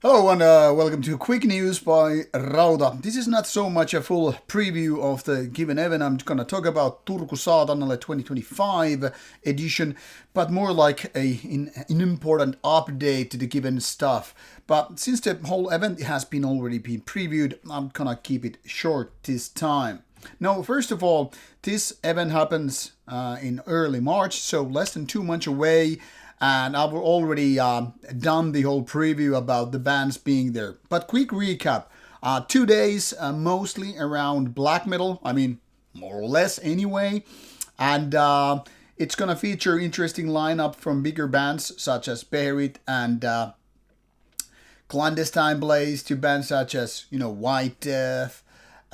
Hello and welcome to Quick News by Rauta. This is not so much a full preview of the given event. I'm going to talk about Turku Saatanalle 2025 edition, but more like an important update to the given stuff. But since the whole event has been already been previewed, I'm going to keep it short this time. Now, first of all, this event happens in early March, so less than 2 months away. And I've already done the whole preview about the bands being there. But quick recap. 2 days, mostly around black metal. I mean, more or less anyway. And it's going to feature interesting lineup from bigger bands such as Beherit and Clandestine Blaze to bands such as, White Death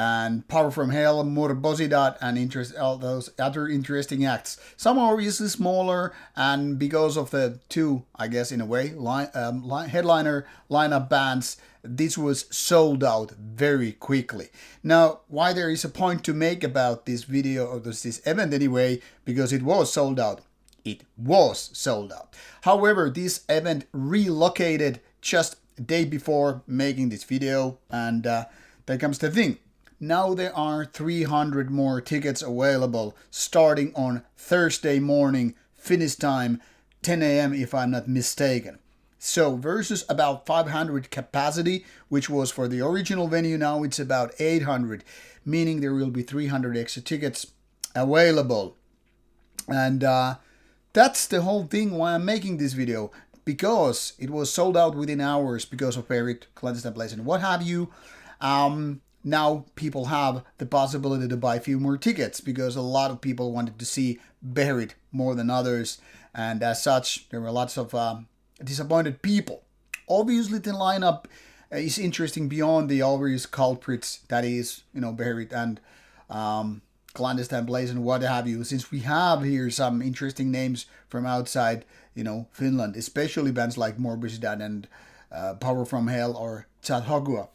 and Power from Hell, Morbosidad, and all those other interesting acts. Some are obviously smaller, and because of the two, I guess in a way, headliner lineup bands, this was sold out very quickly. Now, why there is a point to make about this video or this event anyway, because it was sold out. It was sold out. However, this event relocated just a day before making this video, and there comes the thing. Now there are 300 more tickets available starting on Thursday morning, Finnish time, 10 a.m. if I'm not mistaken. So versus about 500 capacity, which was for the original venue, now it's about 800, meaning there will be 300 extra tickets available. And that's the whole thing why I'm making this video, because it was sold out within hours because of Berit, Clandestine Blaze, and what have you. Now people have the possibility to buy a few more tickets because a lot of people wanted to see Beherit more than others, and as such there were lots of disappointed people. Obviously the lineup is interesting beyond the obvious culprits, that is, Beherit and Clandestine Blaze and what have you, since we have here some interesting names from outside Finland, especially bands like Morbosidad and Power from Hell or Chathagua.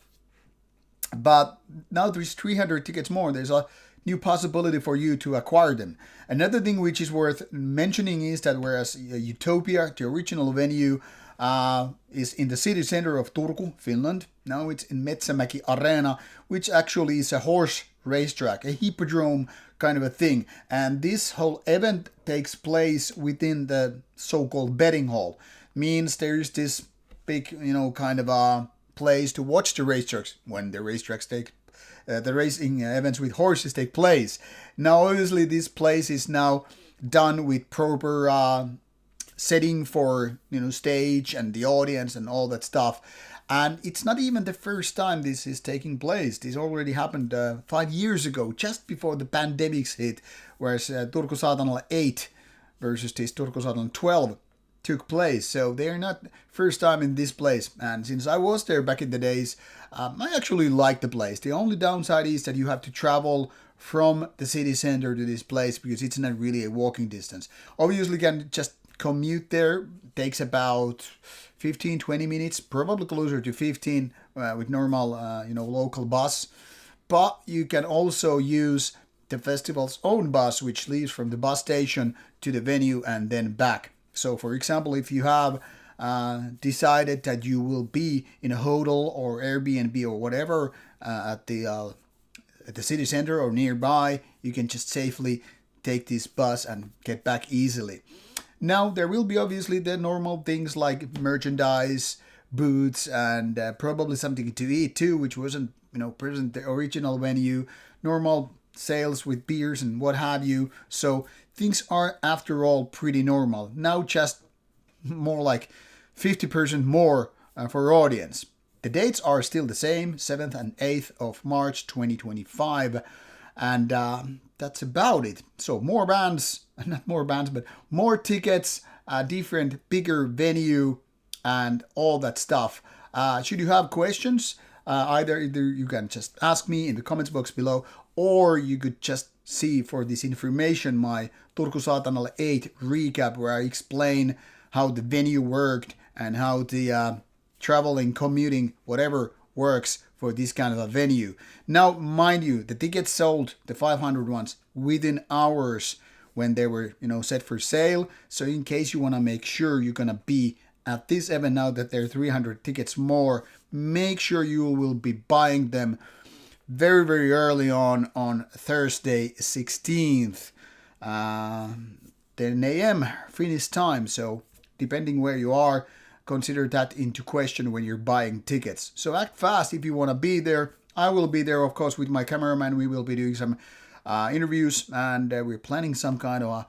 But now there's 300 tickets more. There's a new possibility for you to acquire them. Another thing which is worth mentioning is that whereas Utopia, the original venue, is in the city center of Turku, Finland, now it's in Metsämäki Arena, which actually is a horse racetrack, a hippodrome kind of a thing. And this whole event takes place within the so-called betting hall. Means there's this big, kind of a place to watch the racetracks when the racetracks the racing events with horses take place. Now obviously this place is now done with proper setting for stage and the audience and all that stuff, and it's not even the first time this is taking place. This already happened 5 years ago, just before the pandemics hit, whereas Turku Saatanalle XII versus this Turku Saatanalle XII took place. So they're not first time in this place, and since I was there back in the days, I actually like the place. The only downside is that you have to travel from the city center to this place because it's not really a walking distance. Obviously you can just commute there, takes about 15-20 minutes, probably closer to 15 with normal local bus, but you can also use the festival's own bus, which leaves from the bus station to the venue and then back. So, for example, if you have decided that you will be in a hotel or Airbnb or whatever at the city center or nearby, you can just safely take this bus and get back easily. Now, there will be obviously the normal things like merchandise, booths, and probably something to eat too, which wasn't present the original venue. Normal sales with beers and what have you. So things are, after all, pretty normal. Now just more like 50% more for audience. The dates are still the same, 7th and 8th of March 2025. And that's about it. So more bands, not more bands, but more tickets, different, bigger venue, and all that stuff. Should you have questions, either you can just ask me in the comments box below, or you could just see for this information my Turku Saatanalle XII recap, where I explain how the venue worked and how the traveling, commuting, whatever works for this kind of a venue. Now, mind you, the tickets sold, the 500 ones, within hours when they were set for sale. So in case you want to make sure you're gonna be at this event, now that there are 300 tickets more, make sure you will be buying them very, very early on Thursday 16th, 10 a.m. Finnish time. So depending where you are, consider that into question when you're buying tickets. So act fast if you want to be there. I will be there, of course, with my cameraman. We will be doing some interviews, and we're planning some kind of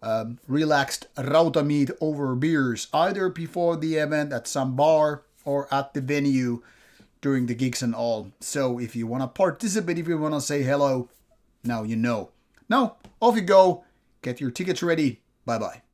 a relaxed Rauta meet over beers, either before the event at some bar or at the venue during the gigs and all. So if you want to participate, if you want to say hello, now you know. Now, off you go. Get your tickets ready. Bye-bye.